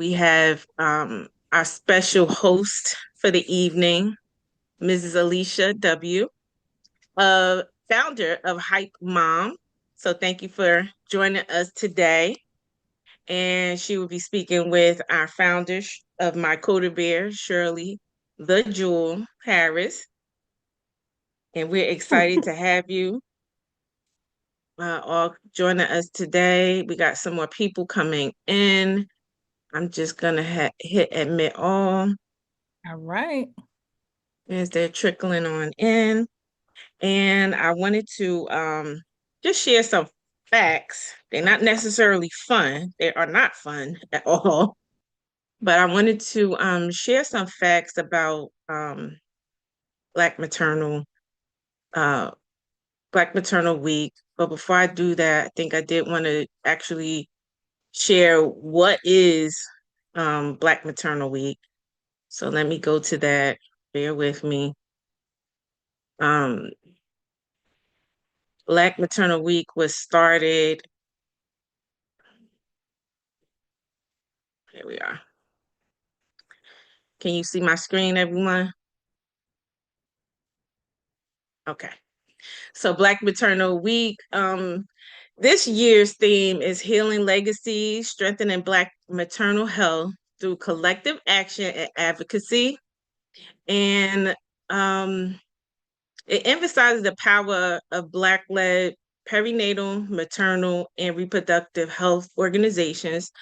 We have our special host for the evening, Mrs. Aleesha W, founder of Hype Mom. So thank you for joining us today. And she will be speaking with our founder of my Kota Bear, Shirley the Jewel Harris. And we're excited to have you all joining us today. We got some more people coming in. I'm just gonna hit admit all All right. as they're trickling on in. And I wanted to just share some facts. They're not necessarily fun. They are not fun at all. But I wanted to share some facts about Black Maternal uh, Black Maternal Week. But before I do that, I think I did want to actually share what is Black Maternal Week. So let me go to that. Bear with me. Um, Black Maternal Week was started. Here we are. Can you see my screen, everyone? Okay. So Black Maternal Week. This year's theme is healing legacies, strengthening Black maternal health through collective action and advocacy. And it emphasizes the power of Black-led perinatal, maternal, and reproductive health organizations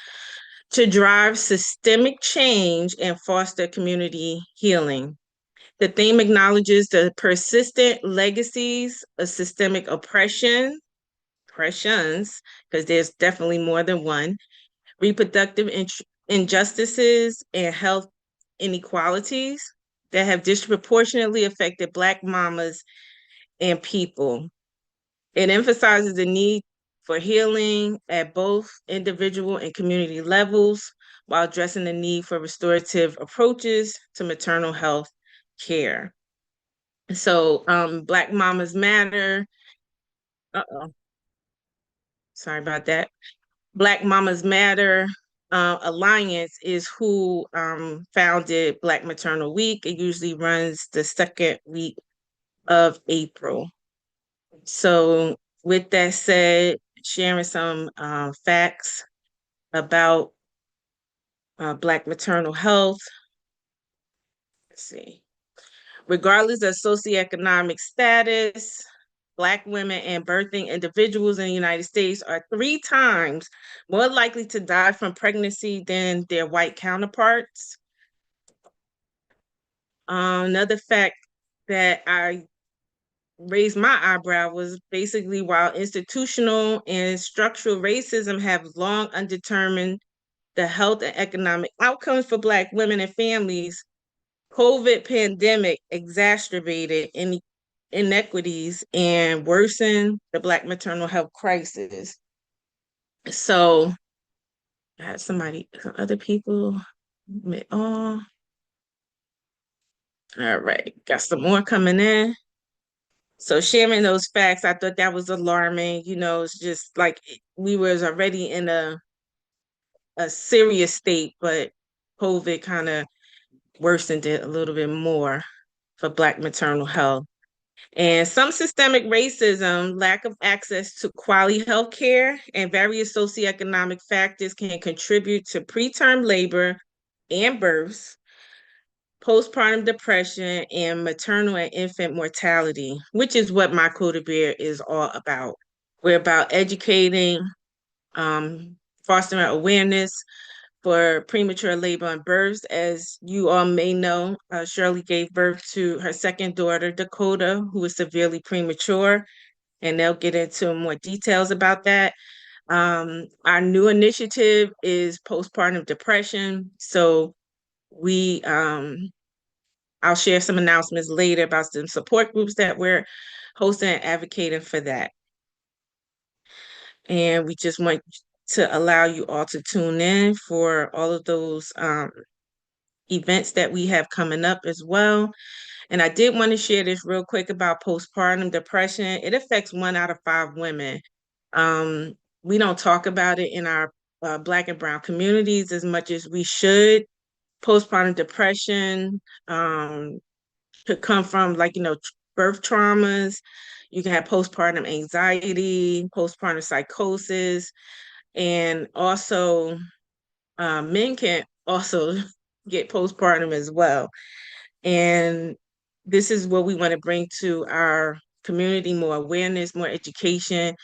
to drive systemic change and foster community healing. The theme acknowledges the persistent legacies of systemic oppressions, because there's definitely more than one, reproductive injustices, and health inequalities that have disproportionately affected Black mamas and people. It emphasizes the need for healing at both individual and community levels while addressing the need for restorative approaches to maternal health care. So, Black Mamas Matter. Uh-oh, sorry about that. Black Mamas Matter Alliance is who founded Black Maternal Week. It usually runs the second week of April. So, with that said, sharing some facts about Black maternal health. Let's see. Regardless of socioeconomic status, Black women and birthing individuals in the United States are 3 times more likely to die from pregnancy than their white counterparts. Another fact that I raised my eyebrow was basically while institutional and structural racism have long undetermined the health and economic outcomes for Black women and families, COVID pandemic exacerbated inequities and worsened the Black maternal health crisis. So I had some other people. Oh, all right. Got some more coming in. So sharing those facts, I thought that was alarming. It's just like we was already in a serious state, but COVID kind of worsened it a little bit more for Black maternal health. And some systemic racism, lack of access to quality health care, and various socioeconomic factors can contribute to preterm labor and births, postpartum depression, and maternal and infant mortality, which is what my Kota Bear is all about. We're about educating, fostering awareness for premature labor and births. As you all may know, Shirley gave birth to her second daughter, Dakota, who was severely premature, and they'll get into more details about that. Our new initiative is postpartum depression. So we, I'll share some announcements later about some support groups that we're hosting and advocating for that. And we just want to allow you all to tune in for all of those events that we have coming up as well. And I did want to share this real quick about postpartum depression. It affects 1 out of 5 women. We don't talk about it in our Black and Brown communities as much as we should. Postpartum depression could come from, like, birth traumas. You can have postpartum anxiety, postpartum psychosis, and also men can also get postpartum as well. And this is what we want to bring to our community: more awareness, more education.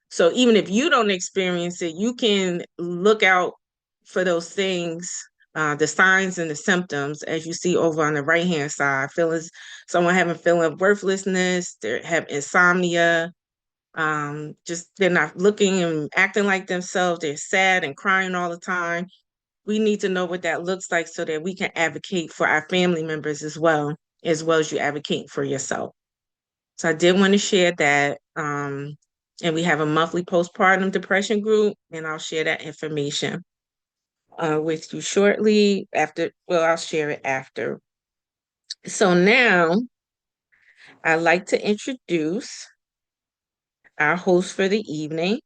So even if you don't experience it, you can look out for those things, the signs and the symptoms, as you see over on the right-hand side. Someone having feeling of worthlessness, they have insomnia, just they're not looking and acting like themselves, they're sad and crying all the time. We need to know what that looks like so that we can advocate for our family members as well as you advocate for yourself. So I did want to share that. And we have a monthly postpartum depression group, and I'll share that information with you shortly after. Well, I'll share it after. So now I'd like to introduce our host for the evening,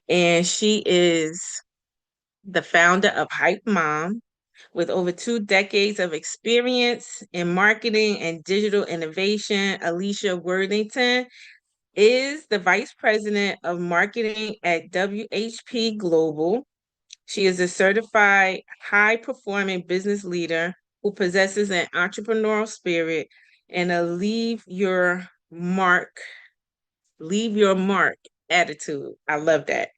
and she is the founder of Hype Mom, with over 2 decades of experience in marketing and digital innovation. Aleesha Worthington is the Vice President of Marketing at WHP Global. She is a certified high-performing business leader who possesses an entrepreneurial spirit and a leave your mark attitude. I love that.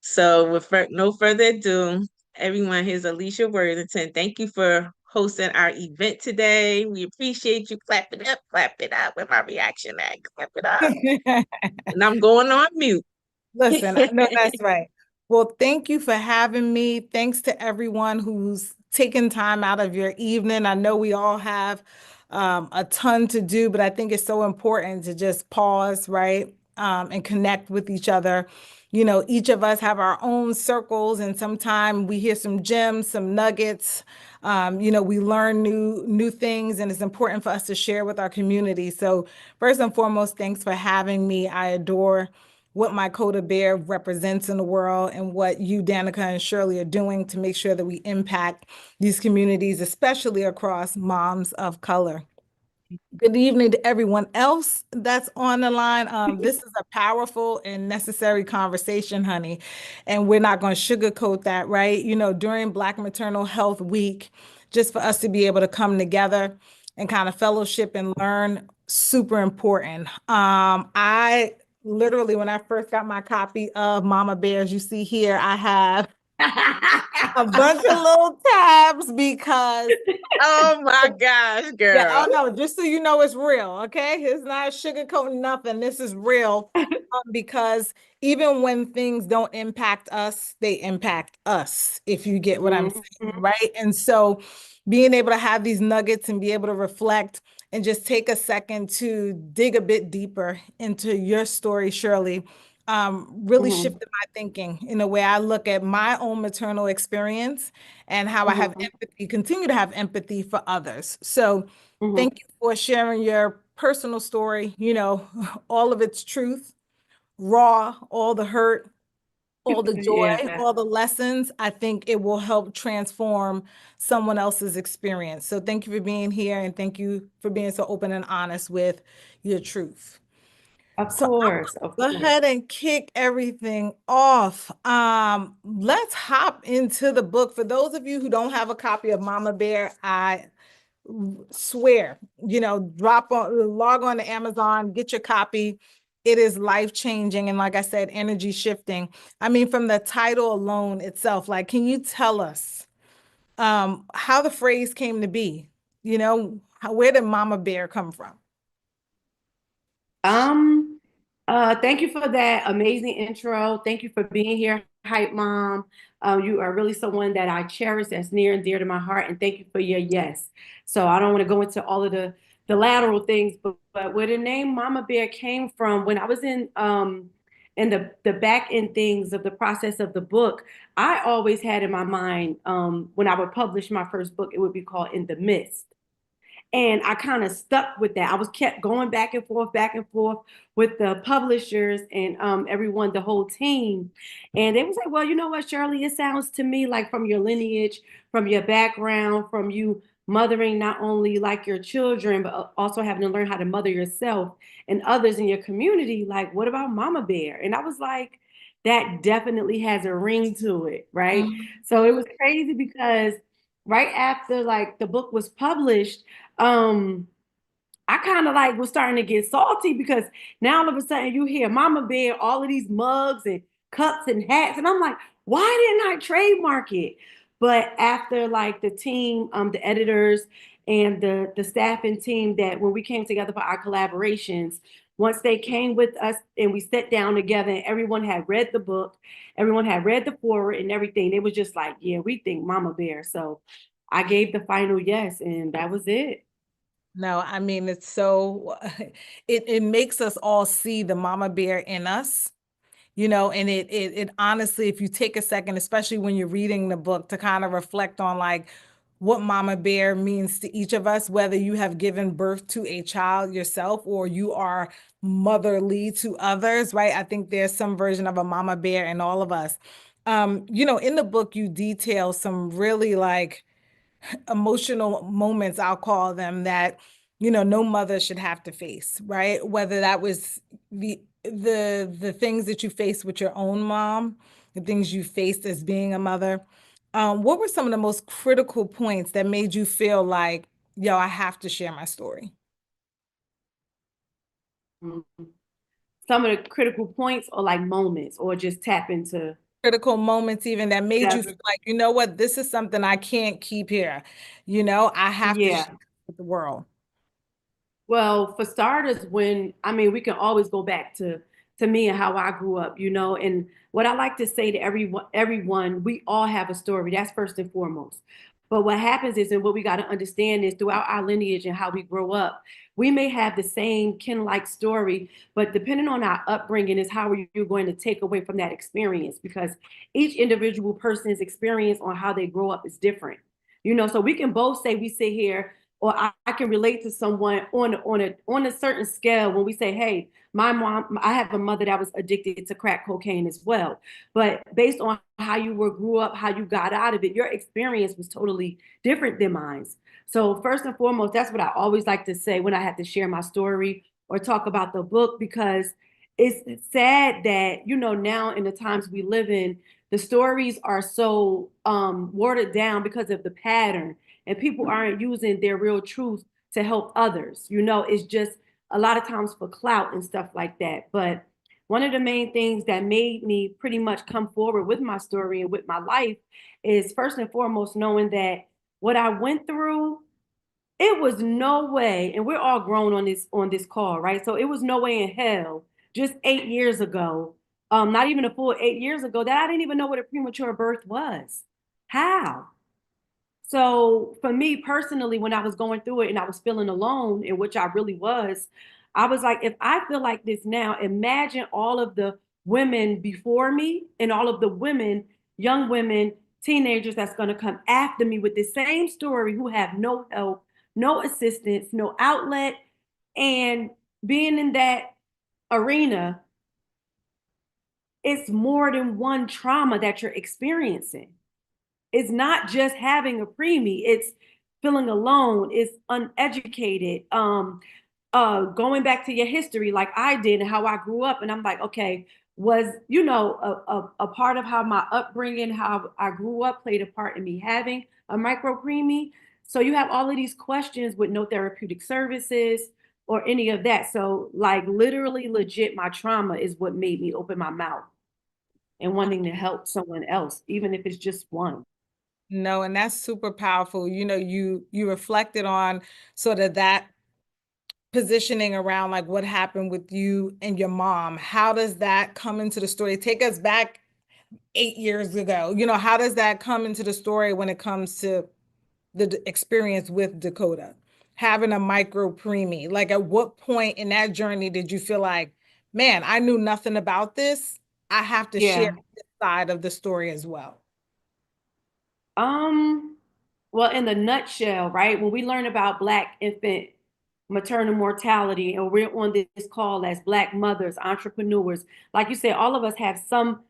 So with no further ado, everyone, here's Aleesha Worthington. Thank you for hosting our event today. We appreciate you. Clap it up with my reaction act. Clap it up. And I'm going on mute. Listen, I know that's right. Well, thank you for having me. Thanks to everyone who's taken time out of your evening. I know we all have a ton to do, but I think it's so important to just pause, right? And connect with each other. You know, each of us have our own circles, and sometimes we hear some gems, some nuggets. We learn new things, and it's important for us to share with our community. So first and foremost, thanks for having me. I adore what my Kota Bear represents in the world and what you, Danica, and Shirley are doing to make sure that we impact these communities, especially across moms of color. Good evening to everyone else that's on the line. This is a powerful and necessary conversation, honey, and we're not going to sugarcoat that, right? You know, during Black Maternal Health Week, just for us to be able to come together and kind of fellowship and learn, super important. I literally, when I first got my copy of Mama Bears, you see here, I have a bunch of little tabs because Oh my gosh, yeah, oh girl. no, just so you know it's real, okay? It's not sugarcoating nothing. This is real because even when things don't impact us, they impact us, if you get what I'm saying, right? And so being able to have these nuggets and be able to reflect and just take a second to dig a bit deeper into your story, Shirley, really shifted my thinking in the way I look at my own maternal experience and how I have empathy, continue to have empathy for others. So thank you for sharing your personal story, you know, all of its truth, raw, all the hurt, all the joy, Yeah, all the lessons. I think it will help transform someone else's experience. So thank you for being here and thank you for being so open and honest with your truth. of So I'm course, of gonna go course. ahead and kick everything off. Let's hop into the book. For those of you who don't have a copy of Mama Bear, I swear, you know, log on to Amazon, get your copy. It is life changing. And like I said, energy shifting. I mean, from the title alone itself, like, can you tell us how the phrase came to be? You know, where did Mama Bear come from? Um, Thank you for that amazing intro. Thank you for being here, Hype Mom. You are really someone that I cherish, that's near and dear to my heart, and thank you for your yes. So I don't want to go into all of the lateral things, but where the name Mama Bear came from, when I was in the back end things of the process of the book, I always had in my mind when I would publish my first book, it would be called In the Mist. And I kind of stuck with that. I was kept going back and forth with the publishers and everyone, the whole team. And they was like, well, you know what, Shirley, it sounds to me like from your lineage, from your background, from you mothering not only like your children, but also having to learn how to mother yourself and others in your community. Like, what about Mama Bear? And I was like, that definitely has a ring to it, right? So it was crazy because right after like the book was published, I kind of like was starting to get salty because now all of a sudden you hear Mama Bear, all of these mugs and cups and hats, and I'm like, why didn't I trademark it? But after like the team, the editors and the staffing team, that when we came together for our collaborations, once they came with us and we sat down together and everyone had read the book, everyone had read the forward and everything, they was just like, yeah, we think Mama Bear. So I gave the final yes, and that was it. No, I mean, it's so, it makes us all see the mama bear in us, and it honestly, if you take a second, especially when you're reading the book, to kind of reflect on like what mama bear means to each of us, whether you have given birth to a child yourself or you are motherly to others, right? I think there's some version of a mama bear in all of us. In the book, you detail some really like emotional moments, I'll call them, that no mother should have to face, right? Whether that was the things that you faced with your own mom, the things you faced as being a mother. What were some of the most critical points that made you feel like, yo, I have to share my story? Some of the critical points or like moments or just tap into Critical moments even that made you yeah feel like, you know what, this is something I can't keep here. I have to share yeah. with the world. Well, for starters, when I mean, we can always go back to me and how I grew up, and what I like to say to everyone, we all have a story. That's first and foremost. But what happens is, and what we got to understand is throughout our lineage and how we grow up, we may have the same kin-like story, but depending on our upbringing is how you're going to take away from that experience because each individual person's experience on how they grow up is different. So we can both say we sit here or I can relate to someone on a certain scale when we say, hey, my mom, I have a mother that was addicted to crack cocaine as well. But based on how you grew up, how you got out of it, your experience was totally different than mine. So first and foremost, that's what I always like to say when I have to share my story or talk about the book because it's sad that, now in the times we live in, the stories are so watered down because of the pattern and people aren't using their real truth to help others. It's just a lot of times for clout and stuff like that. But one of the main things that made me pretty much come forward with my story and with my life is first and foremost knowing that what I went through, it was no way, and we're all grown on this call, right? So it was no way in hell just 8 years ago, not even a full 8 years ago, that I didn't even know what a premature birth was. How? So for me personally, when I was going through it and I was feeling alone, in which I really was, I was like, if I feel like this now, imagine all of the women before me and all of the women, young women, teenagers that's going to come after me with the same story who have no help, no assistance, no outlet. And being in that arena, it's more than one trauma that you're experiencing. It's not just having a preemie, it's feeling alone, it's uneducated, going back to your history like I did and how I grew up. And I'm like, okay, was, a part of how my upbringing, how I grew up played a part in me having a micro preemie. So you have all of these questions with no therapeutic services or any of that. So like literally legit, my trauma is what made me open my mouth and wanting to help someone else, even if it's just one. No, and that's super powerful. You reflected on sort of that positioning around like what happened with you and your mom. How does that come into the story? Take us back 8 years ago. How does that come into the story when it comes to the experience with Dakota, having a micro preemie? Like at what point in that journey did you feel like, man, I knew nothing about this. I have to share Yeah. this side of the story as well. Um, Well, in the nutshell, right? When we learn about Black infant maternal mortality, and we're on this call as Black mothers, entrepreneurs, like you said, all of us have some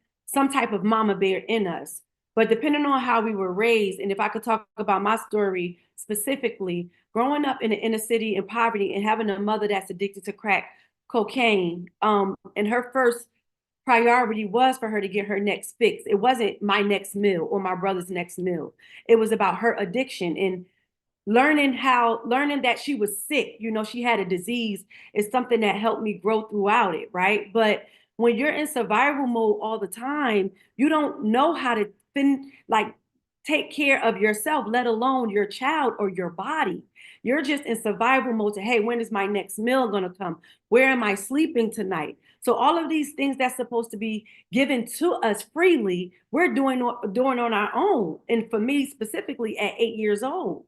type of mama bear in us. But depending on how we were raised, and if I could talk about my story specifically, growing up in the inner city in poverty and having a mother that's addicted to crack cocaine, and her first priority was for her to get her next fix. It wasn't my next meal or my brother's next meal. It was about her addiction and learning that she was sick, she had a disease is something that helped me grow throughout it, right? But when you're in survival mode all the time, you don't know how to take care of yourself, let alone your child or your body. You're just in survival mode to, hey, when is my next meal going to come? Where am I sleeping tonight? So all of these things that's supposed to be given to us freely, we're doing on our own. And for me specifically at 8 years old.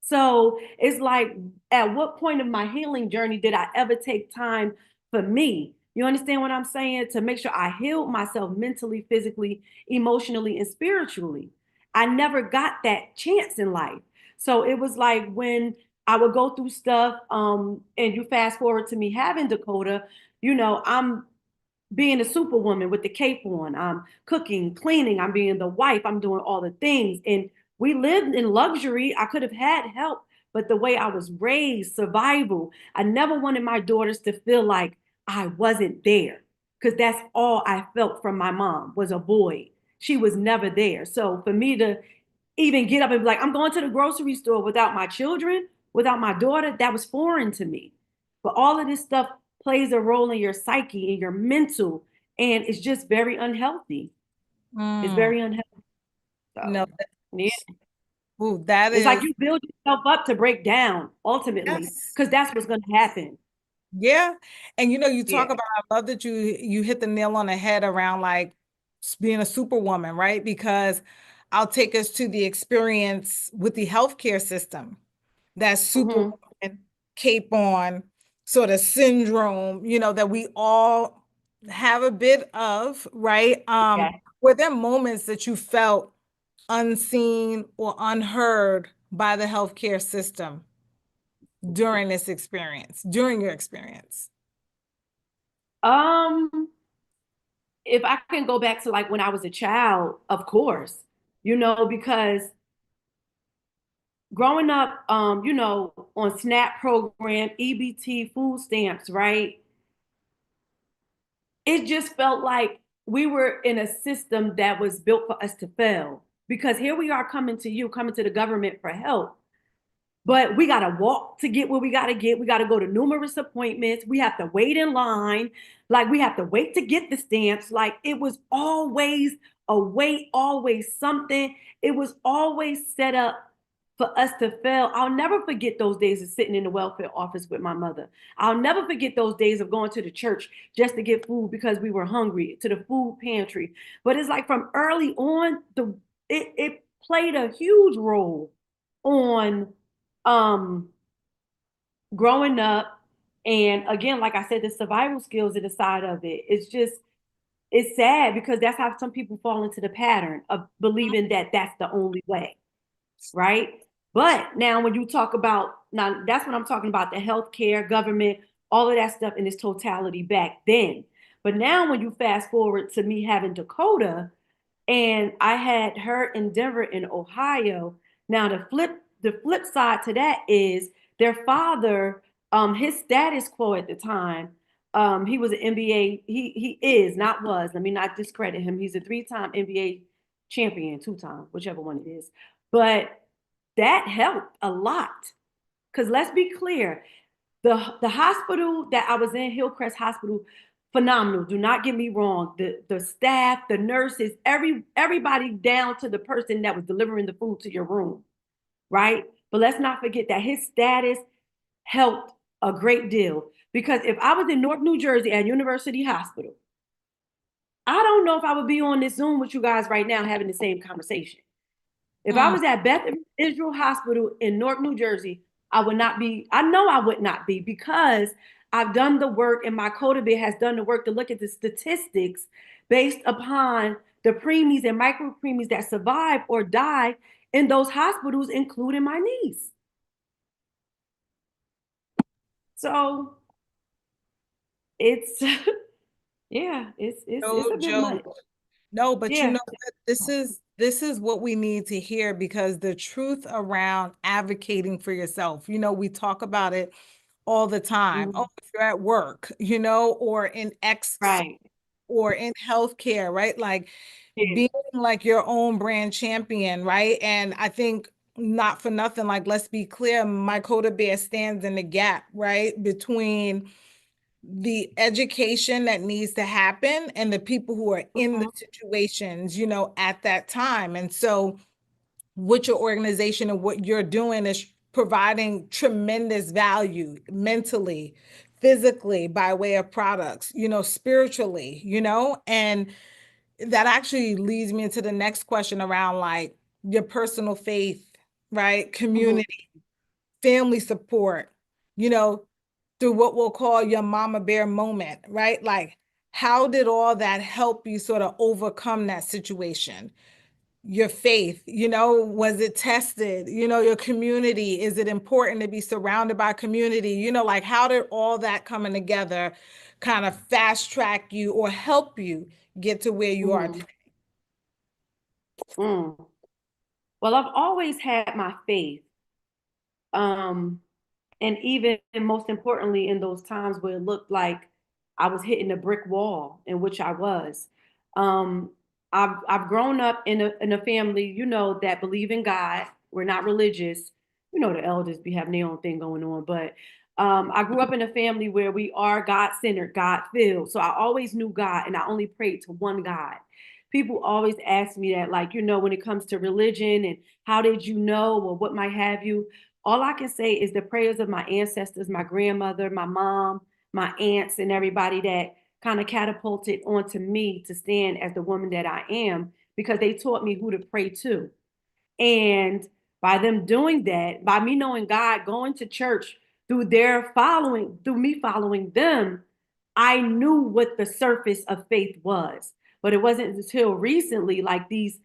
So it's like, at what point of my healing journey did I ever take time for me? You understand what I'm saying? To make sure I healed myself mentally, physically, emotionally, and spiritually. I never got that chance in life. So it was like when I would go through stuff, and you fast forward to me having Dakota, I'm being a superwoman with the cape on. I'm cooking, cleaning, I'm being the wife, I'm doing all the things. And we lived in luxury. I could have had help, but the way I was raised, survival, I never wanted my daughters to feel like I wasn't there, because that's all I felt from my mom was a void. She was never there. So for me to even get up and be like, I'm going to the grocery store without my children, without my daughter, that was foreign to me. But all of this stuff plays a role in your psyche and your mental, and it's just very unhealthy. It's very unhealthy. No, So, yeah. ooh, that It's like is, you build yourself up to break down ultimately, yes. because that's what's going to happen. Yeah. And you talk Yeah. about, I love that you hit the nail on the head around like being a superwoman, right? Because I'll take us to the experience with the healthcare system, that superwoman cape on sort of syndrome, that we all have a bit of, right? Yeah. Were there moments that you felt unseen or unheard by the healthcare system during your experience? Um, if I can go back to like when I was a child, of course, because growing up, on SNAP program, EBT, food stamps, right? It just felt like we were in a system that was built for us to fail. Because here we are coming to the government for help. But we got to walk to get what we got to get. We got to go to numerous appointments. We have to wait in line. Like we have to wait to get the stamps. Like it was always a wait, always something. It was always set up for us to fail. I'll never forget those days of sitting in the welfare office with my mother. I'll never forget those days of going to the church just to get food because we were hungry, to the food pantry. But it's like from early on, it played a huge role on um growing up. And again, like I said, the survival skills are the side of it. It's sad because that's how some people fall into the pattern of believing that that's the only way, right? But now when you talk about, now that's what I'm talking about, the healthcare, government, all of that stuff in its totality back then. But now when you fast forward to me having Dakota, and I had her in Denver in Ohio. Now the flip side to that is their father, his status quo at the time, he was an NBA, he is, not was, let me not discredit him. He's a 3-time NBA champion, 2-time, whichever one it is. But that helped a lot. Because let's be clear, the hospital that I was in, Hillcrest Hospital, phenomenal. Do not get me wrong. The staff, the nurses, everybody down to the person that was delivering the food to your room, right? But let's not forget that his status helped a great deal. Because if I was in Newark, New Jersey at University Hospital, I don't know if I would be on this Zoom with you guys right now having the same conversation. If I was at Beth Israel Hospital in Newark, New Jersey, I would not be, I know I would not be, because I've done the work and my Kota bit has done the work to look at the statistics based upon the preemies and micro preemies that survive or die in those hospitals, including my niece. So it's yeah, it's No a bit much. joke. No, but you Yeah. know what? This is what we need to hear, because the truth around advocating for yourself, we talk about it all the time. Oh, Mhm. if you're at work, or in X Right. or in healthcare, right? Like Yeah. being like your own brand champion, right? And I think, not for nothing, like, let's be clear, my Kota Bear stands in the gap, right? Between the education that needs to happen and the people who are in the Mhm. situations, at that time. And so what your organization and what you're doing is providing tremendous value mentally, physically, by way of products, spiritually, and that actually leads me into the next question around, like, your personal faith, right? Mhm. Community, family support, you know, through what we'll call your mama bear moment, right? Like, how did all that help you sort of overcome that situation? Your faith, was it tested? Your community, is it important to be surrounded by community? Like, how did all that coming together kind of fast track you or help you get to where you are Mhm. today? Mm. Well, I've always had my faith. Um, and even most importantly, in those times where it looked like I was hitting a brick wall, in which I was. Um, I've grown up in a family, that believe in God. We're not religious. The elders be having their own thing going on, but I grew up in a family where we are God-centered, God-filled. So I always knew God, and I only prayed to one God. People always ask me that, like, when it comes to religion and how did you know, or what might have you. All I can say is the prayers of my ancestors, my grandmother, my mom, my aunts, and everybody that kind of catapulted onto me to stand as the woman that I am, because they taught me who to pray to. And by them doing that, by me knowing God, going to church, through me following them, I knew what the surface of faith was. But it wasn't until recently, like these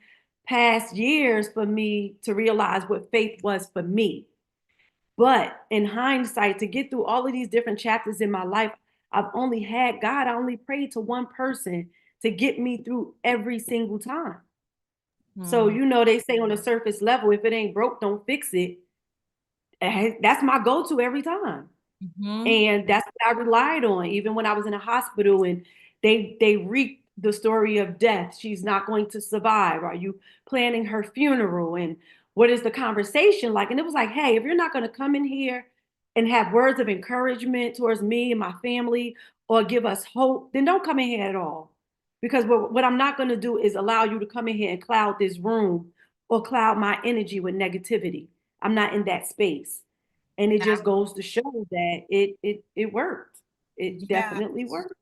past years, for me to realize what faith was for me. But in hindsight, to get through all of these different chapters in my life, I've only had God. I only prayed to one person to get me through every single time. So, Mm, they say on the surface level, if it ain't broke, don't fix it. That's my go-to every time. mhm. And that's what I relied on, even when I was in a hospital and they read the story of death. She's not going to survive. Are you planning her funeral? And what is the conversation like? And it was like, hey, if you're not going to come in here and have words of encouragement towards me and my family, or give us hope, then don't come in here at all. Because what I'm not going to do is allow you to come in here and cloud this room or cloud my energy with negativity. I'm not in that space. And it just goes to show that it worked. It Yeah. definitely worked.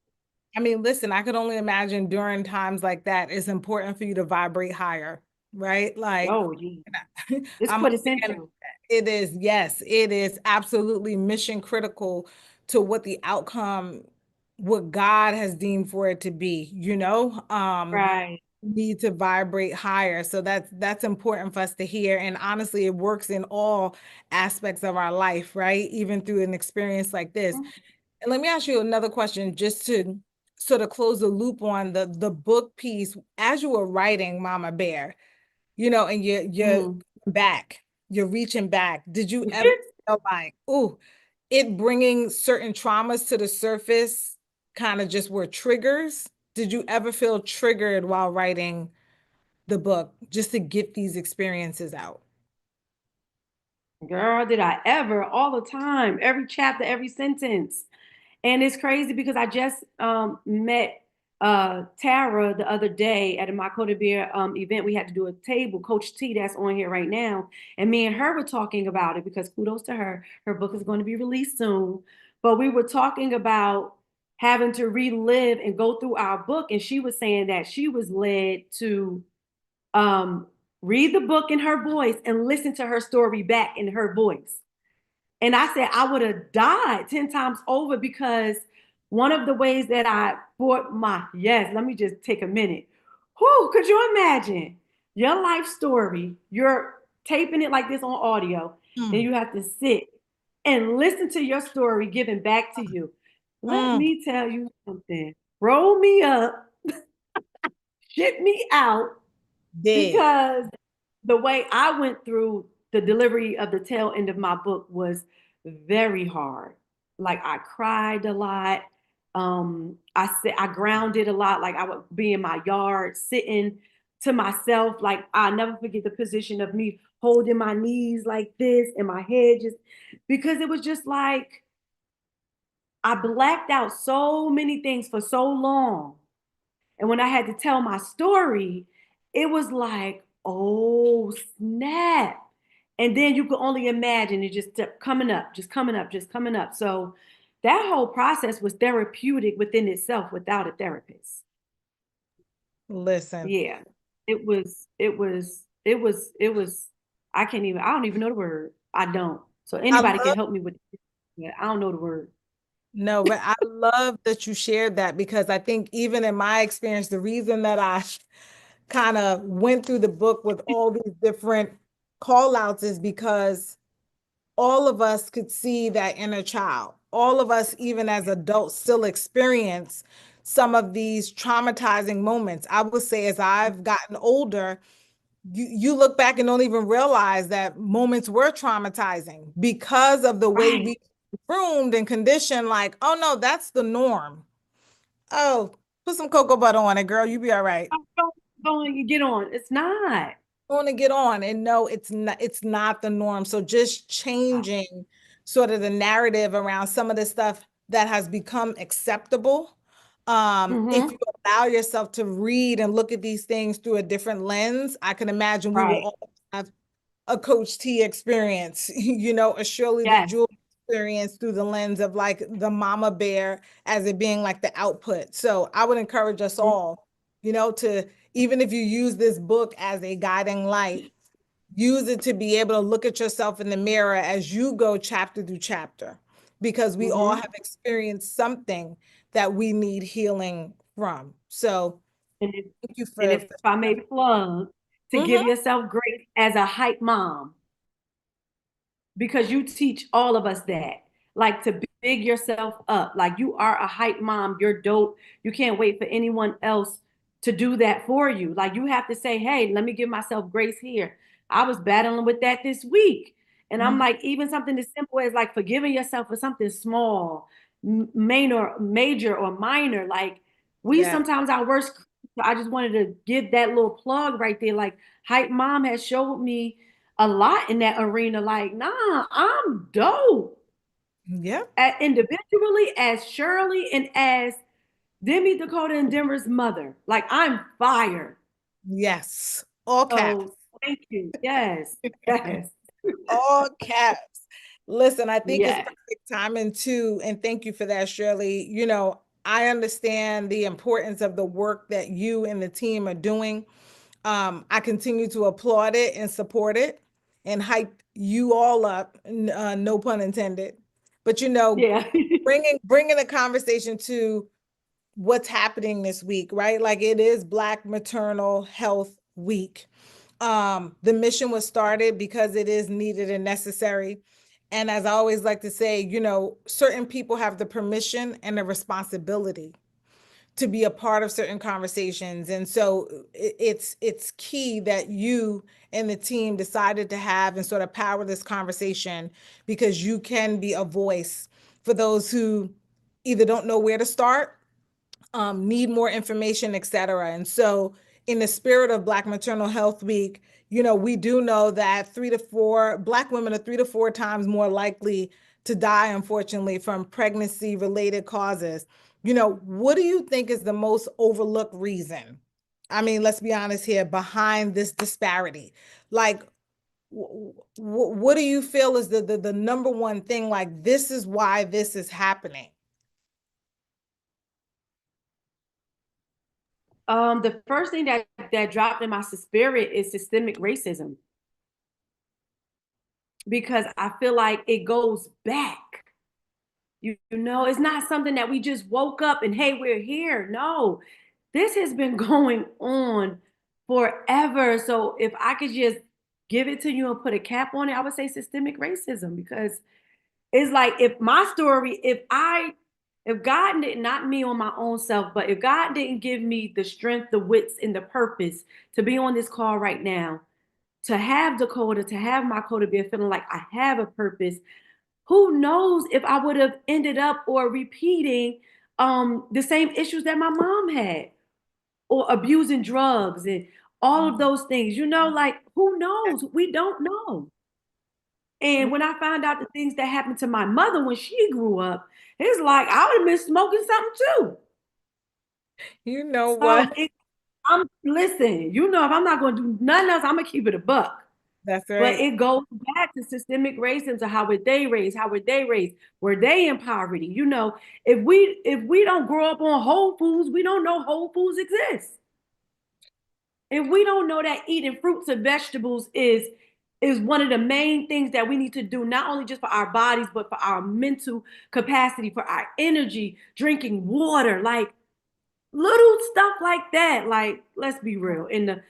I mean, listen, I could only imagine during times like that, it's important for you to vibrate higher, right? Like, Oh, yeah. It's I'm a fan. quintessential. It is, yes, it is absolutely mission critical to what the outcome, what God has deemed for it to be, Right. need to vibrate higher. So that's important for us to hear. And honestly, it works in all aspects of our life, right? Even through an experience like this. And let me ask you another question, just to sort of close the loop on the book piece. As you were writing Mama Bear, and you're Mm. back, you're reaching back. Did you ever feel like, oh, it bringing certain traumas to the surface kind of just were triggers? Did you ever feel triggered while writing the book just to get these experiences out? Girl, did I ever, all the time, every chapter, every sentence. And it's crazy because I just met Tara the other day at a My Coda Beer event. We had to do a table, Coach T, that's on here right now. And me and her were talking about it because kudos to her. Her book is going to be released soon. But we were talking about having to relive and go through our book. And she was saying that she was led to um, read the book in her voice and listen to her story back in her voice. And I said, I would have died 10 times over, because one of the ways that I brought yes, let me just take a minute. Who could you imagine your life story, your taping it like this on audio, then you have to sit and listen to your story given back to you. Let me tell you something. Roll me up, shit me out, because the way I went through the delivery of the tail end of my book was very hard. Like I cried a lot. I grounded a lot. Like I would be in my yard sitting to myself. Like I never forget the position of me holding my knees like this and my head just, because it was just like I blacked out so many things for so long. And when I had to tell my story, it was like, oh snap. And then you could only imagine it just kept coming up, just coming up, just coming up. So that whole process was therapeutic within itself without a therapist. Listen. Yeah. I don't even know the word. I don't. So anybody can help me with it. I don't know the word. No, but I love that you shared that, because I think even in my experience, the reason that I kind of went through the book with all these different call outs is because all of us could see that inner child. All of us, even as adults, still experience some of these traumatizing moments. I would say as I've gotten older, you look back and don't even realize that moments were traumatizing because of the way we groomed and conditioned, like, oh no, that's the norm. Oh, put some cocoa butter on it, girl. You be all right. Don't get on. It's not. Want to get on, and no, it's not the norm. So just changing sort of the narrative around some of the stuff that has become acceptable. If you allow yourself to read and look at these things through a different lens, I can imagine we will all have a Coach T experience, a Shirley the Jewel experience through the lens of like the mama bear as it being like the output. So I would encourage us all, to, even if you use this book as a guiding light, use it to be able to look at yourself in the mirror as you go chapter through chapter, because we all have experienced something that we need healing from. So And thank you and for. if I may plug, to give yourself grace as a hype mom, because you teach all of us that, like to big yourself up. Like you are a hype mom, you're dope. You can't wait for anyone else to do that for you. Like you have to say, hey, let me give myself grace here. I was battling with that this week. And I'm like, even something as simple as like forgiving yourself for something small, major or minor. Like we sometimes our worst. I just wanted to give that little plug right there. Like hype mom has showed me a lot in that arena. Like, nah, I'm dope. Yep. Individually, as Shirley, and as Demi, Dakota, and Denver's mother. Like, I'm fire. Yes. All caps. Oh, thank you. Yes. Yes. All caps. Listen, I think it's Yes. perfect timing too. And thank you for that, Shirley. I understand the importance of the work that you and the team are doing. I continue to applaud it and support it and hype you all up, no pun intended. But Yeah. bringing the conversation to what's happening this week, right? Like it is Black Maternal Health Week. The mission was started because it is needed and necessary. And as I always like to say, certain people have the permission and the responsibility to be a part of certain conversations. And so it's key that you and the team decided to have and sort of power this conversation, because you can be a voice for those who either don't know where to start, need more information, et cetera. And so in the spirit of Black Maternal Health Week, we do know that Black women are 3 to 4 times more likely to die, unfortunately, from pregnancy related causes. What do you think is the most overlooked reason? I mean, let's be honest here, behind this disparity. Like, what do you feel is the number one thing? Like, this is why this is happening. The first thing that dropped in my spirit is systemic racism, because I feel like it goes back. It's not something that we just woke up and hey, we're here. No, this has been going on forever. So if I could just give it to you and put a cap on it, I would say systemic racism, because it's like, if my story, if God did, not me on my own self, but if God didn't give me the strength, the wits, and the purpose to be on this call right now, to have Dakota, to have my Kota be feeling like I have a purpose, who knows if I would have ended up or repeating the same issues that my mom had, or abusing drugs and all of those things. Like, who knows? We don't know. And when I found out the things that happened to my mother when she grew up, it's like I would have been smoking something too. You know So what? I'm listen, if I'm not gonna do nothing else, I'm gonna keep it a buck. That's But right. it goes back to systemic racism. To how were they raised? How were they raised? Were they in poverty? If we don't grow up on Whole Foods, we don't know Whole Foods exists. If we don't know that eating fruits and vegetables is one of the main things that we need to do, not only just for our bodies, but for our mental capacity, for our energy, drinking water, like little stuff like that. Like, let's be real. In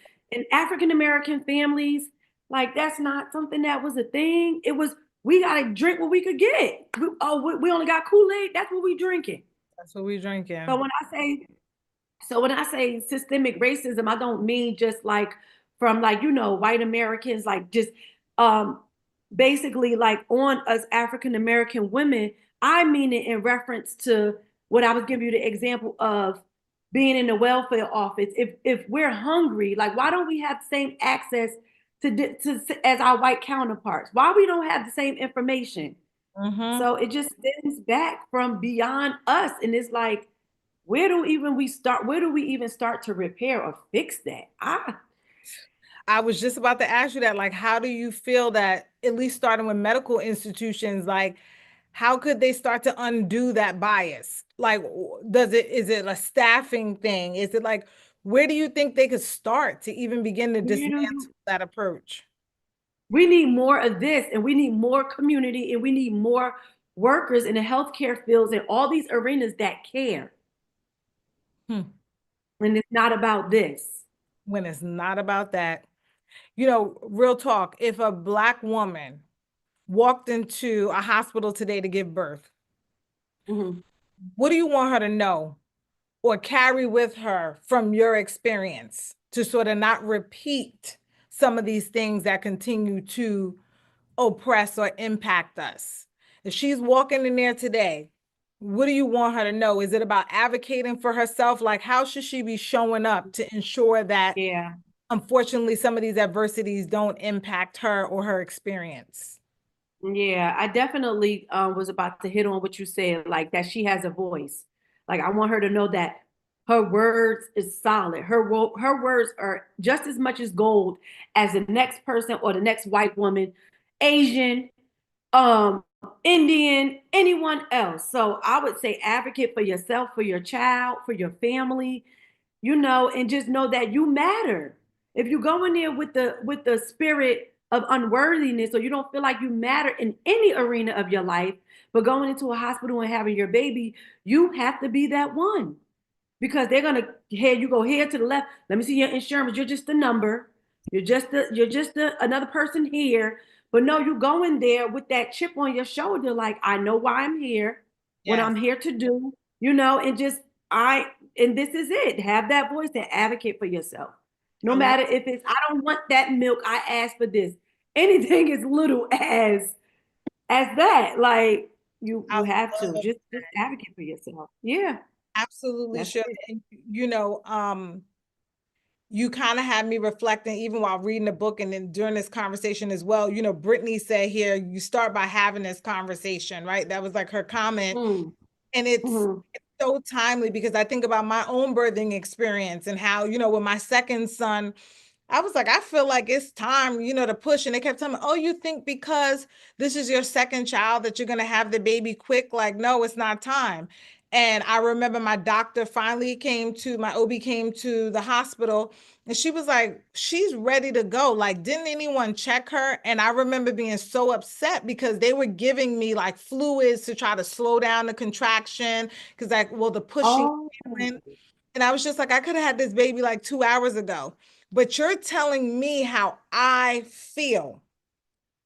African American families, like, that's not something that was a thing. It was, we gotta drink what we could get. We only got Kool-Aid. That's what we drinking. That's what we drinking. So when I say systemic racism, I don't mean just like from, like, white Americans, like just um basically like on us African American women. I mean it in reference to what I was giving you the example of being in the welfare office. If we're hungry, like, why don't we have the same access to as our white counterparts? Why we don't have the same information? Mm-hmm. So it just stems back from beyond us, and it's like, where do we even start to repair or fix that? I was just about to ask you that, like, how do you feel that, at least starting with medical institutions, like, how could they start to undo that bias? Like, is it a staffing thing? Is it like, where do you think they could start to even begin to Where do dismantle you that approach? We need more of this, and we need more community, and we need more workers in the healthcare fields and all these arenas that care. Hmm. And it's not about this. When it's not about that. Real talk, if a Black woman walked into a hospital today to give birth, Mhm. what do you want her to know or carry with her from your experience to sort of not repeat some of these things that continue to oppress or impact us? If she's walking in there today, what do you want her to know? Is it about advocating for herself? Like, how should she be showing up to ensure that, Yeah. unfortunately, some of these adversities don't impact her or her experience? Yeah, I definitely was about to hit on what you said, like that she has a voice. Like, I want her to know that her words is solid. Her words are just as much as gold as the next person or the next white woman, Asian, um, Indian, anyone else. So I would say advocate for yourself, for your child, for your family, and just know that you matter. If you go in there with the spirit of unworthiness, or you don't feel like you matter in any arena of your life, but going into a hospital and having your baby, you have to be that one, because they're gonna you go here to the left. Let me see your insurance. You're just a number. You're just another person here. But no, you go in there with that chip on your shoulder, like, I know why I'm here, what Yes. I'm here to do, and just I and this is it. Have that voice and advocate for yourself. No I love matter if it's, I don't want that milk, I ask for this. Anything as little as that, like, I you have to love just advocate for yourself. Yeah, absolutely that's sure. it. And you kind of had me reflecting even while reading the book and then during this conversation as well. Brittany said here, you start by having this conversation, right? That was like her comment. Mm. And it's Mhm. so timely because I think about my own birthing experience and how, with my second son, I was like, I feel like it's time, to push. And they kept telling me, oh, you think because this is your second child that you're going to have the baby quick? Like, no, it's not time. And I remember my doctor finally my OB came to the hospital and she was like, she's ready to go. Like, didn't anyone check her? And I remember being so upset because they were giving me like fluids to try to slow down the contraction because, like, well, the pushing. Oh, And I was just like, I could have had this baby like 2 hours ago. but you're telling me how I feel,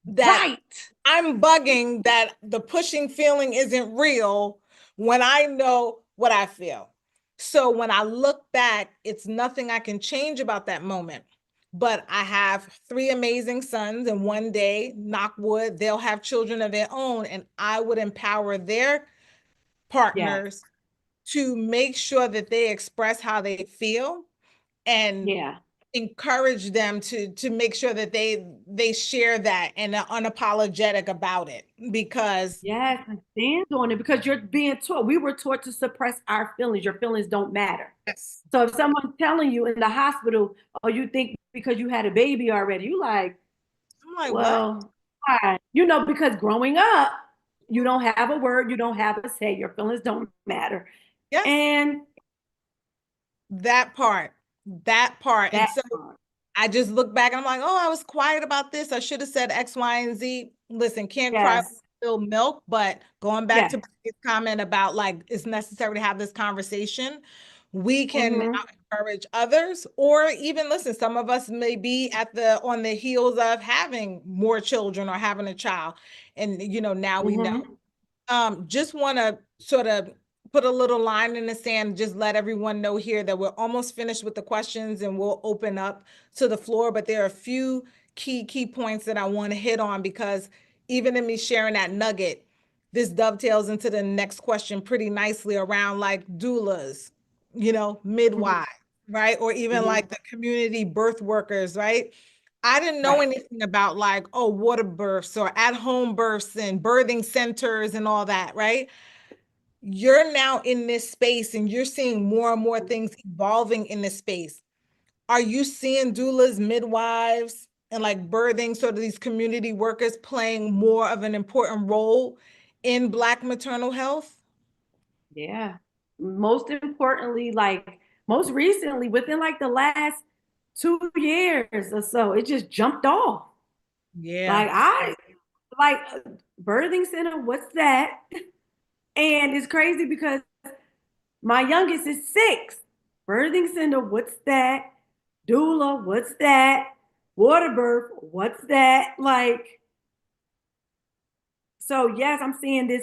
that Right. I'm bugging, that the pushing feeling isn't real when I know what I feel. So when I look back, it's nothing I can change about that moment. But I have three amazing sons, and one day, knock wood, they'll have children of their own, and I would empower their Yes. partners to make sure that they express how they feel and Yeah. encourage them to make sure that they share that and are unapologetic about it, because Yes, and stand on it because you're being taught. We were taught to suppress our feelings. Your feelings don't matter. yes, So if someone's telling you in the hospital, oh, you think because you had a baby already, you like, I'm like, what? well, why? You know, because growing up, you don't have a word, you don't have a say, your feelings don't matter. Yes, And that part, that part. And that so part. I just look back and I'm like, oh, I was quiet about this. I should have said X, Y, and Z. Listen, can't cry Yes. spilled milk, but going back Yes. to his comment about like it's necessary to have this conversation, we can now Mm-hmm. encourage others, or even listen, some of us may be at the on the heels of having more children or having a child. And now we know. Mm-hmm. Just want to sort of put a little line in the sand, just let everyone know here that we're almost finished with the questions and we'll open up to the floor. But there are a few key points that I want to hit on, because even in me sharing that nugget, this dovetails into the next question pretty nicely around like doulas, midwives, right? Or even Mm-hmm. like the community birth workers, right? I didn't know Right. anything about like, oh, water births or at-home births and birthing centers and all that, right? You're now in this space and you're seeing more and more things evolving in this space. Are you seeing doulas, midwives, and like birthing, sort of these community workers playing more of an important role in Black maternal health? Yeah. Most importantly, like most recently, within like the last 2 years or so, it just jumped off. Yeah. Like I like birthing center, what's that? And it's crazy because my youngest is 6. Birthing center, what's that? Doula, what's that? Water birth, what's that? Like, so yes, I'm seeing this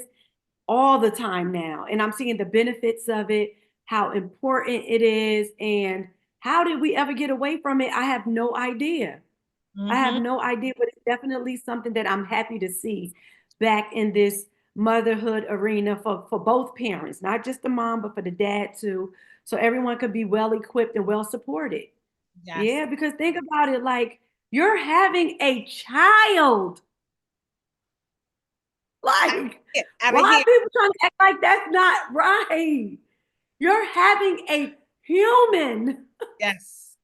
all the time now. And I'm seeing the benefits of it, how important it is, and how did we ever get away from it? I have no idea. I have Mm-hmm. no idea, but it's definitely something that I'm happy to see back in this motherhood arena for both parents, not just the mom, but for the dad too. So everyone could be well equipped and well supported. Yes. Yeah, because think about it, like you're having a child. Like, Out of why here. are people trying to act like that's not right? You're having a human. Yes.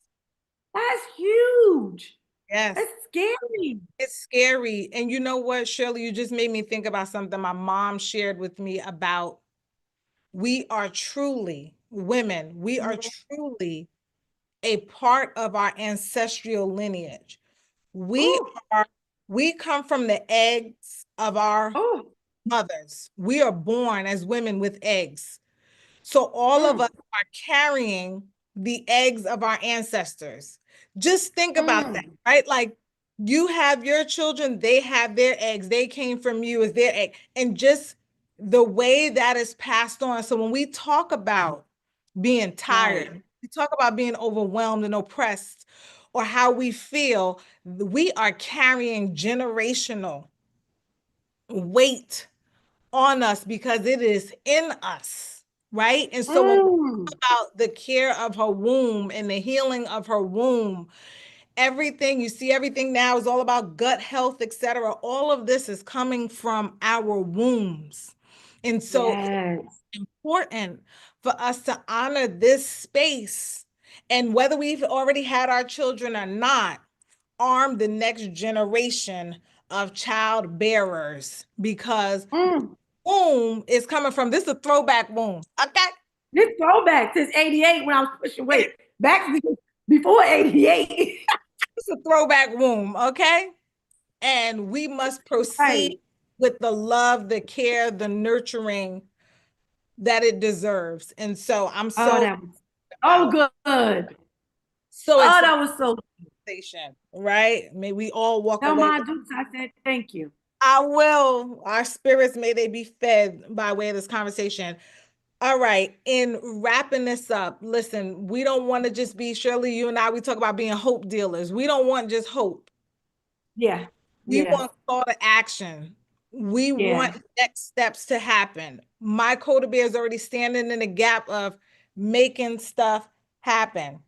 That's huge. Yes. That's scary. It's scary. And you know what, Shirley, you just made me think about something my mom shared with me about we are truly women. We are truly a part of our ancestral lineage. We Oh, are, we come from the eggs of our oh, mothers. We are born as women with eggs. So all of us mm, are carrying the eggs of our ancestors. Just think about that, mm. right? Like you have your children, they have their eggs, they came from you as their egg. And just the way that is passed on. So when we talk about being Right. tired, we talk about being overwhelmed and oppressed, or how we feel, we are carrying generational weight on us because it is in us, right? And so when we Mm. talk about the care of her womb and the healing of her womb, everything you see, everything now is all about gut health, etc. All of this is coming from our wombs. And so it's Yes. important for us to honor this space. And whether we've already had our children or not, arm the next generation of child bearers, because Mm. womb is coming from, this is a throwback womb. Okay. This throwback since 88 when I was pushing weight. Back before 88. It's a throwback womb. Okay. And we must proceed Right. with the love, the care, the nurturing that it deserves. And so I'm Oh, so that was about so good. so Oh, excited that was so. conversation, right? May we all walk Tell away. my Dukes I said thank you. I will. Our spirits, may they be fed by way of this conversation. All right. In wrapping this up, listen, we don't want to just be, Shirley, you and I, we talk about being hope dealers. We don't want just hope. Yeah, We yeah, want call to action. We yeah, want next steps to happen. My Kota Bear is already standing in the gap of making stuff happen.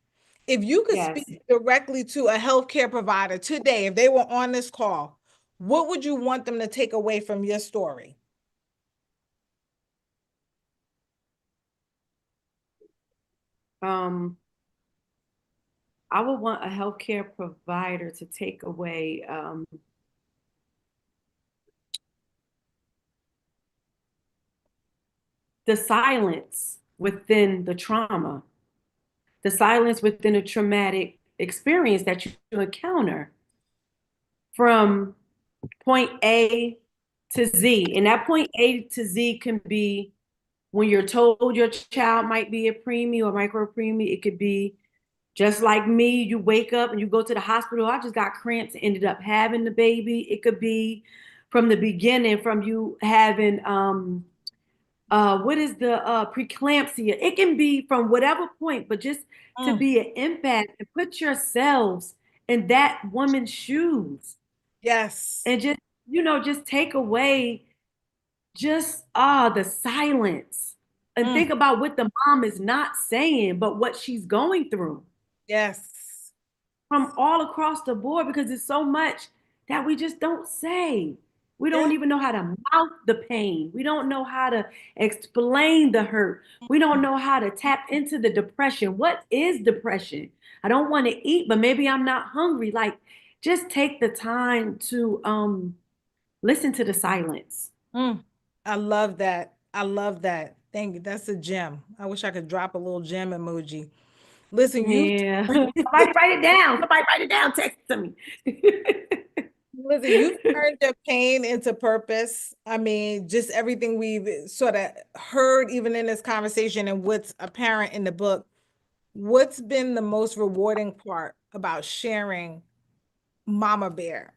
If you could yes. speak directly to a healthcare provider today, if they were on this call, what would you want them to take away from your story? Um, I would want a healthcare provider to take away the silence within the trauma, the silence within a traumatic experience that you encounter from point A to Z. And that point A to Z can be when you're told your child might be a preemie or micro preemie. It could be just like me, you wake up and you go to the hospital. I just got cramps and ended up having the baby. It could be from the beginning, from you having what is the preeclampsia. It can be from whatever point, but just to Mm, be an impact and put yourselves in that woman's shoes yes. and just just take away just the silence and Mm, think about what the mom is not saying, but what she's going through yes. from all across the board because there's so much that we just don't say. We Yeah. don't even know how to mouth the pain. We don't know how to explain the hurt. We don't know how to tap into the depression. What is depression? I don't want to eat, but maybe I'm not hungry. Like, just take the time to listen to the silence. Mm. I love that. I love that. Thank you. That's a gem. I wish I could drop a little gem emoji. Listen, you Yeah. Somebody write it down. Somebody write it down. Text it to me. listen, you've turned your pain into purpose. I mean, just everything we've sort of heard, even in this conversation, and what's apparent in the book. What's been the most rewarding part about sharing Mama Bear?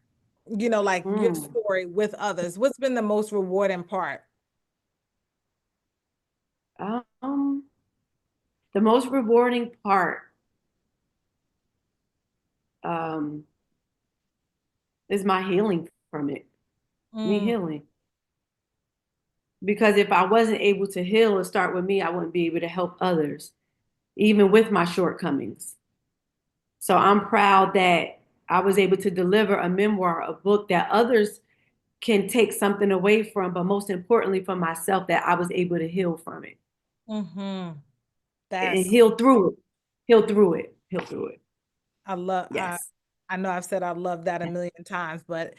Like your Mm. story with others. What's been the most rewarding part? Um, the most rewarding part um, is my healing from it. Me Mm, healing. Because if I wasn't able to heal and start with me, I wouldn't be able to help others, even with my shortcomings. So I'm proud that I was able to deliver a memoir, a book that others can take something away from, but most importantly for myself, that I was able to heal from it mm-hmm. and That's heal through it, heal through it, heal through it. I love Yes. I know I've said I love that a million times, but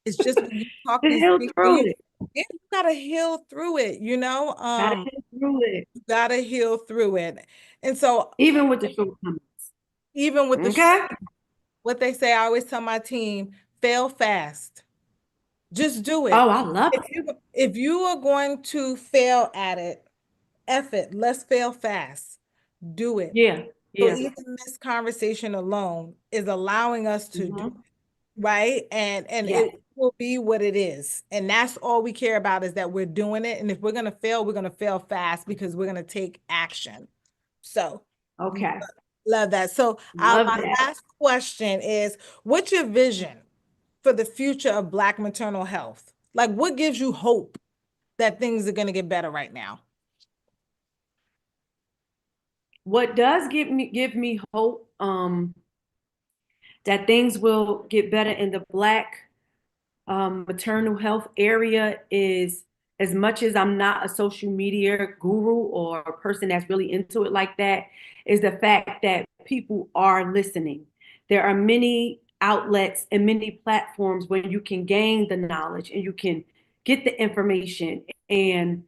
it's just when you talk To these heal things, through it. you gotta heal through it, Gotta heal through it. you gotta heal through it. And so Even with the shortcomings. even with Okay. what they say, I always tell my team, fail fast. Just do Oh, it. I love If it. you are going to fail at it, F it, let's fail fast. Do it. Yeah. So Yeah. even this conversation alone is allowing us to do, Hmm. right? And Yeah. it will be what it is. And that's all we care about, is that we're doing it. And if we're gonna fail, we're gonna fail fast because we're gonna take action. So Okay. love that. So Love my that. last question is, what's your vision for the future of Black maternal health? Like, what gives you hope that things are gonna get better right now? What does give me hope that things will get better in the Black maternal health area is, as much as I'm not a social media guru or a person that's really into it like that, is the fact that people are listening. There are many outlets and many platforms where you can gain the knowledge and you can get the information, and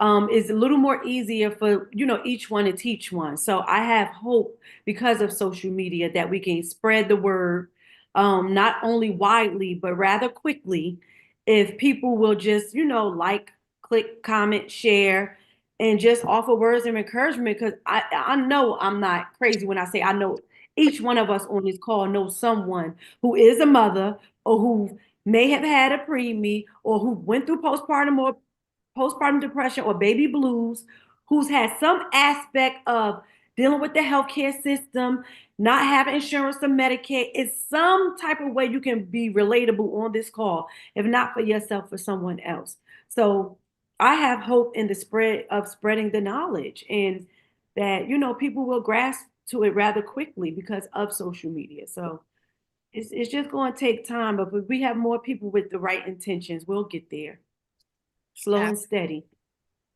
it's a little more easier for each one to teach one. So I have hope because of social media that we can spread the word, not only widely, but rather quickly, if people will just, like, click, comment, share, and just offer words of encouragement. Because I know I'm not crazy when I say I know each one of us on this call knows someone who is a mother or who may have had a preemie or who went through postpartum depression or baby blues, who's had some aspect of dealing with the healthcare system, not having insurance or Medicaid. It's some type of way you can be relatable on this call, if not for yourself, for someone else. So I have hope in the spreading the knowledge, and that, people will grasp to it rather quickly because of social media. So it's just going to take time, but if we have more people with the right intentions, we'll get there. Slow and steady.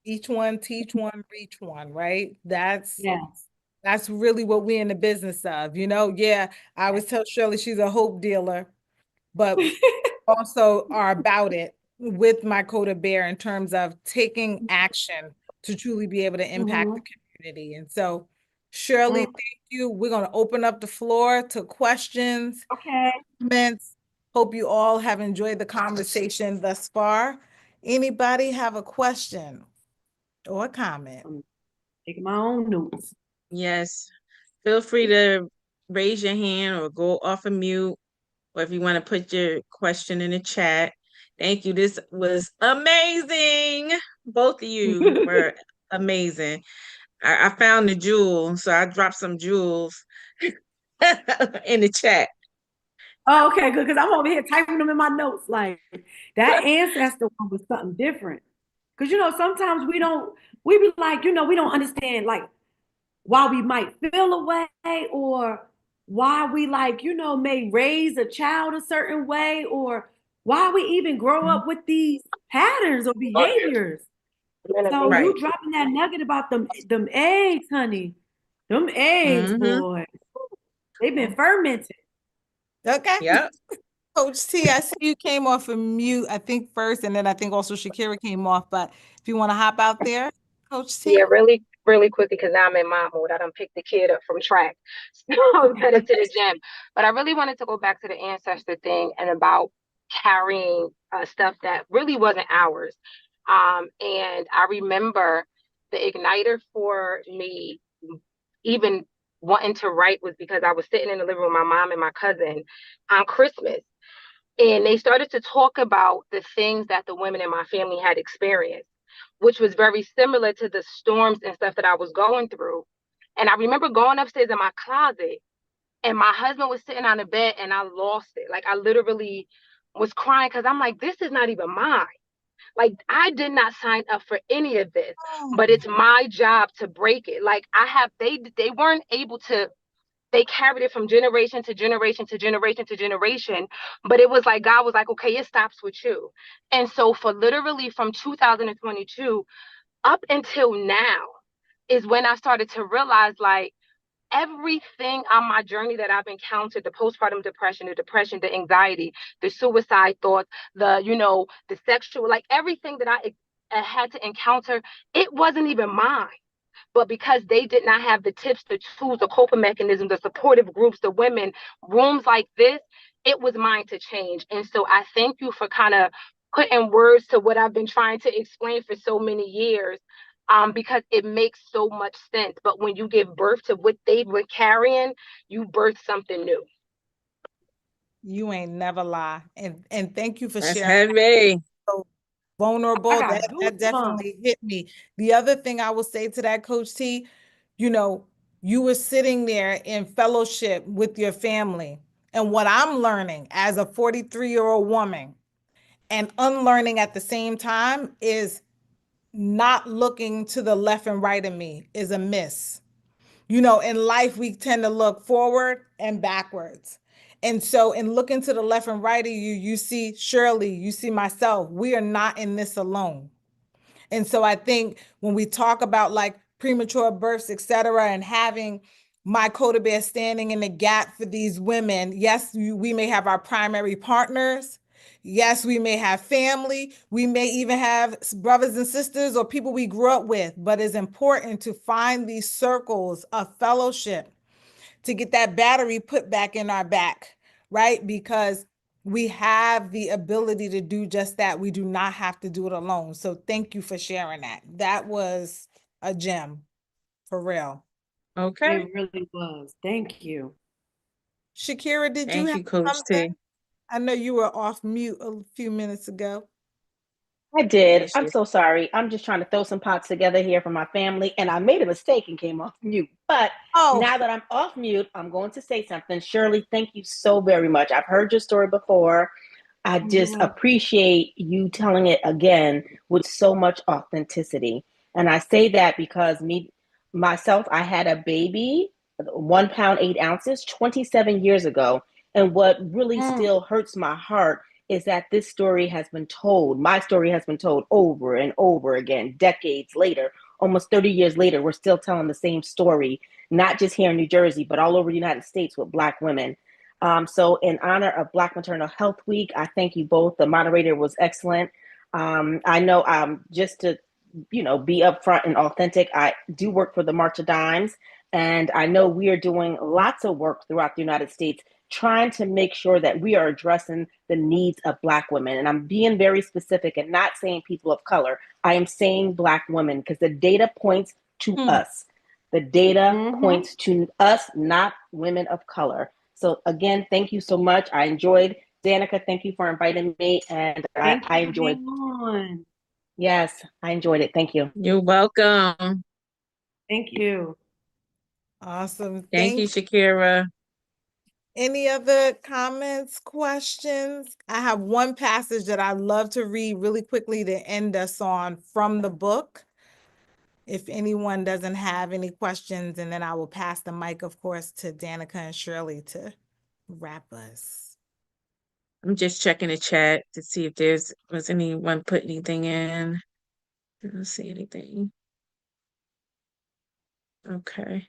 Each one, teach one, reach one, right? That's Yes. That's really what we're in the business of, Yeah, I always tell Shirley she's a hope dealer, but also are about it with my Kota Bear in terms of taking action to truly be able to impact the community. And so, Shirley, thank you. We're going to open up the floor to questions, comments. Hope you all have enjoyed the conversation thus far. Anybody have a question or a comment? I'm taking my own notes. Yes. Feel free to raise your hand or go off of mute, or if you want to put your question in the chat. Thank you. This was amazing. Both of you were amazing. I found the jewel, so I dropped some jewels in the chat. Oh, okay, good, because I'm over here typing them in my notes. Like, that ancestor one was something different. Because, sometimes we be like, we don't understand, like, why we might feel a way, or why we, like, may raise a child a certain way, or why we even grow up with these patterns or behaviors. So Right. you dropping that nugget about them eggs, honey. Them eggs, boy. They've been fermented. Okay. Yep. Coach T, I see you came off of mute, I think first, and then I think also Shakira came off, but if you want to hop out there, Coach T. Yeah, really, really quickly, because now I'm in mom mode. I done picked the kid up from track. So I'm headed to the gym. But I really wanted to go back to the ancestor thing and about carrying stuff that really wasn't ours. And I remember the igniter for me even wanting to write was because I was sitting in the living room with my mom and my cousin on Christmas. And they started to talk about the things that the women in my family had experienced, which was very similar to the storms and stuff that I was going through. And I remember going upstairs in my closet, and my husband was sitting on the bed, and I lost it. Like, I literally was crying because I'm like, this is not even mine. Like, I did not sign up for any of this, but it's my job to break it. Like, they weren't able to. They carried it from generation to generation to generation to generation. But it was like, God was like, okay, it stops with you. And so for literally from 2022 up until now is when I started to realize, like, everything on my journey that I've encountered, the postpartum depression, the anxiety, the suicide thoughts, the sexual, like, everything that I had to encounter, it wasn't even mine. But because they did not have the tips, the tools, the coping mechanisms, the supportive groups, the women, rooms like this, it was mine to change. And so I thank you for kind of putting words to what I've been trying to explain for so many years, because it makes so much sense. But when you give birth to what they were carrying, you birth something new. You ain't never lie. And thank you for That's sharing. heavy. So vulnerable. That definitely hit me. The other thing I will say to that, Coach T, you were sitting there in fellowship with your family. And what I'm learning as a 43-year-old woman and unlearning at the same time is not looking to the left and right of me is a miss. In life, we tend to look forward and backwards. And so in looking to the left and right of you, you see Shirley, you see myself. We are not in this alone. And so I think when we talk about like premature births, et cetera, and having my Kota Bear standing in the gap for these women, yes, we may have our primary partners. Yes, we may have family. We may even have brothers and sisters or people we grew up with, but it's important to find these circles of fellowship to get that battery put back in our back, right? Because we have the ability to do just that. We do not have to do it alone. So thank you for sharing that. That was a gem, for real. Okay. It really was. Thank you. Shakira, did you Thank have you, Coach something? T. I know you were off mute a few minutes ago. I There did. she I'm is. so sorry. I'm just trying to throw some pots together here for my family, and I made a mistake and came off mute. But Oh, now that I'm off mute, I'm going to say something. Shirley, thank you so very much. I've heard your story before. I just Mhm. appreciate you telling it again with so much authenticity. And I say that because myself, I had a baby, 1 pound, 8 ounces, 27 years ago. And what really Mm. still hurts my heart is that this story has been told. My story has been told over and over again, decades later, almost 30 years later. We're still telling the same story, not just here in New Jersey, but all over the United States with Black women. So in honor of Black Maternal Health Week, I thank you both. The moderator was excellent. I know just to, be upfront and authentic, I do work for the March of Dimes, and I know we are doing lots of work throughout the United States trying to make sure that we are addressing the needs of Black women. And I'm being very specific and not saying people of color. I am saying Black women because the data points to us. The data Mhm. points to us, not women of color. So again, thank you so much. I enjoyed. Danica, thank you for inviting me, and Thank I you for enjoyed. being on. Yes, I enjoyed it. Thank you. You're welcome. Thank you. awesome. Thank you, Thank Shakira. Any other comments, questions? I have one passage that I love to read really quickly to end us on from the book. If anyone doesn't have any questions, and then I will pass the mic, of course, to Danica and Shirley to wrap us. I'm just checking the chat to see if was anyone put anything in. I don't see anything. Okay.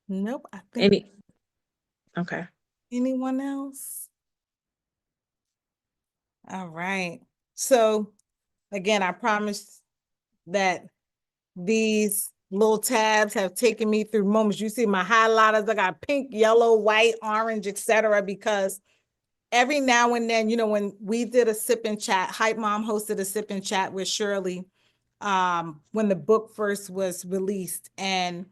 Nope, I think Any okay. anyone else? All right. So again, I promised that these little tabs have taken me through moments. You see my highlighters, I got pink, yellow, white, orange, etc. Because every now and then, when we did a sip and chat, Hype Mom hosted a sip and chat with Shirley when the book first was released. And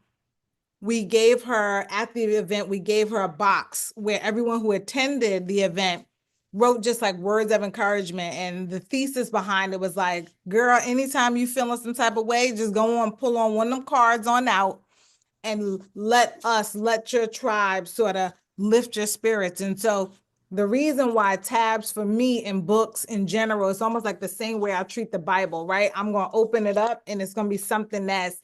we gave her, at the event, we gave her a box where everyone who attended the event wrote just like words of encouragement. And the thesis behind it was like, girl, anytime you feeling some type of way, just go on, pull on one of them cards on out and let your tribe sort of lift your spirits. And so the reason why tabs for me in books in general, it's almost like the same way I treat the Bible, right? I'm going to open it up and it's going to be something that's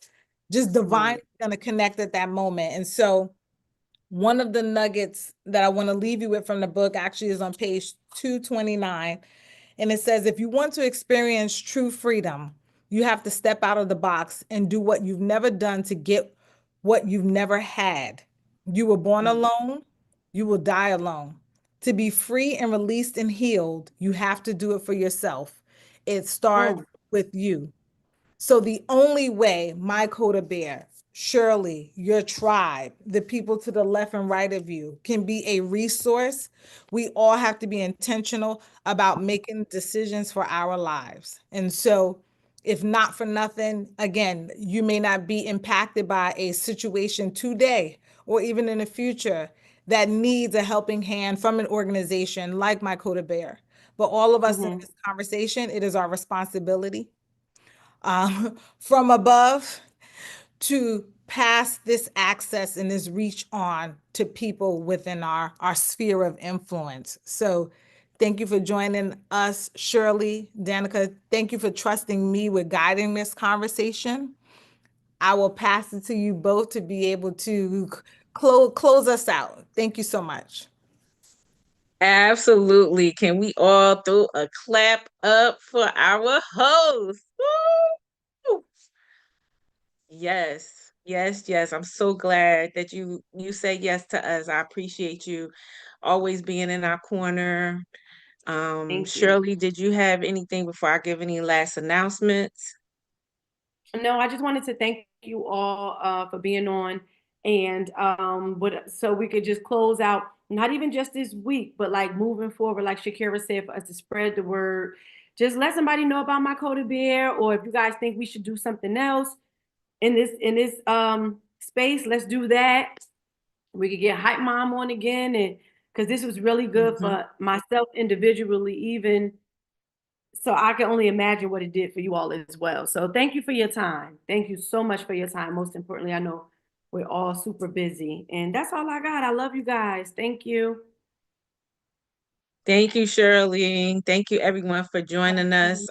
just divinely going to connect at that moment. And so one of the nuggets that I want to leave you with from the book actually is on page 229. And it says, if you want to experience true freedom, you have to step out of the box and do what you've never done to get what you've never had. You were born alone, you will die alone. To be free and released and healed, you have to do it for yourself. It starts with you. So the only way my Kota Bear, Shirley, your tribe, the people to the left and right of you can be a resource, we all have to be intentional about making decisions for our lives. And so if not for nothing, again, you may not be impacted by a situation today or even in the future that needs a helping hand from an organization like my Kota Bear. But all of us in this conversation, it is our responsibility from above to pass this access and this reach on to people within our sphere of influence. So thank you for joining us, Shirley, Danica. Thank you for trusting me with guiding this conversation. I will pass it to you both to be able to close us out. Thank you so much. Absolutely. Can we all throw a clap up for our host? Woo! Yes. Yes, yes. I'm so glad that you say yes to us. I appreciate you always being in our corner. Thank you. Shirley, did you have anything before I give any last announcements? No, I just wanted to thank you all for being on, and so we could just close out, not even just this week, but like moving forward, like Shakira said, for us to spread the word. Just let somebody know about my Kota Bear, or if you guys think we should do something else in this space, let's do that. we could get Hype Mom on again, and because this was really good for myself individually, even. So I can only imagine what it did for you all as well. So thank you for your time. Thank you so much for your time. Most importantly, I know we're all super busy. And that's all I got. I love you guys. Thank you. Thank you, Shirley. Thank you, everyone, for joining us.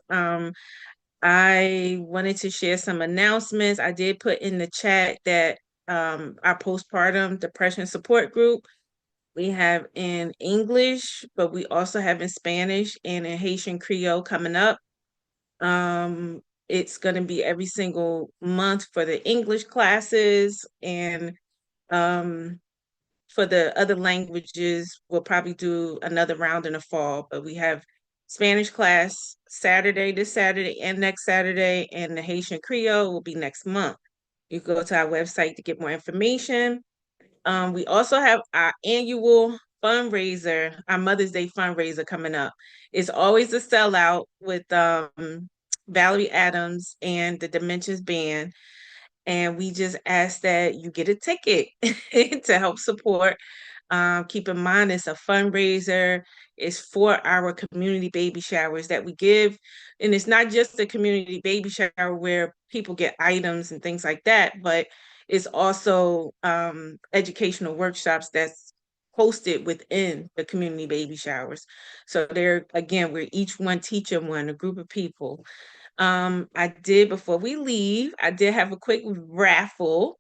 I wanted to share some announcements. I did put in the chat that our postpartum depression support group, we have in English, but we also have in Spanish and in Haitian Creole coming up. It's going to be every single month for the English classes, and for the other languages, we'll probably do another round in the fall, but we have Spanish class this Saturday and next Saturday, and the Haitian Creole will be next month. You can go to our website to get more information. We also have our annual fundraiser, our Mother's Day fundraiser coming up. It's always a sellout with Valerie Adams and the Dimensions Band. And we just ask that you get a ticket to help support. Keep in mind, it's a fundraiser. It's for our community baby showers that we give. And it's not just a community baby shower where people get items and things like that, but it's also educational workshops that's hosted within the community baby showers. So there, again, we're each one teaching one, a group of people. Before we leave, I did have a quick raffle.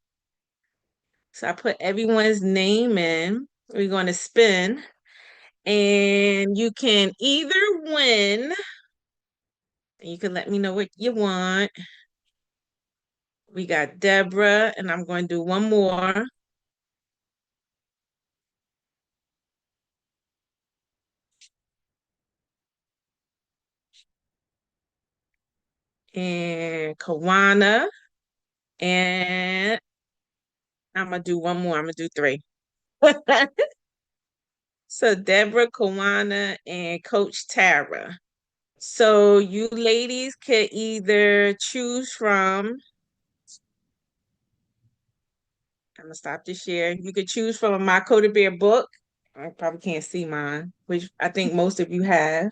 So I put everyone's name in. We're going to spin, and you can either win, and you can let me know what you want. We got Deborah, and I'm going to do one more. And Kawana, and I'm going to do one more. I'm going to do three. So Deborah, Kawana, and Coach Tara. So you ladies could either choose from, I'm gonna stop the share. You could choose from a My Kota Bear book. I probably can't see mine, which I think most of you have.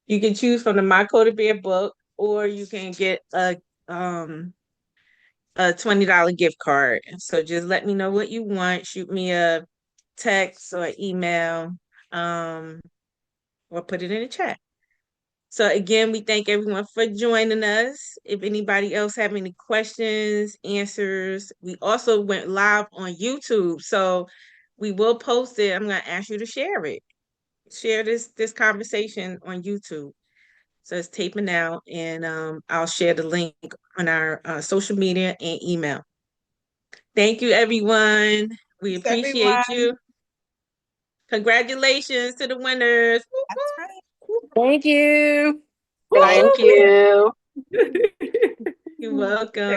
You can choose from the My Kota Bear book, or you can get a $20 gift card. So just let me know what you want. Shoot me a text or email, or put it in the chat. So again, we thank everyone for joining us. If anybody else have any questions, answers, we also went live on YouTube. So we will post it. I'm going to ask you to share it. Share this conversation on YouTube. So it's taping out, and I'll share the link on our social media and email. Thank you, everyone. We appreciate you. Congratulations to the winners. That's right. Thank you. Thank you. You're welcome.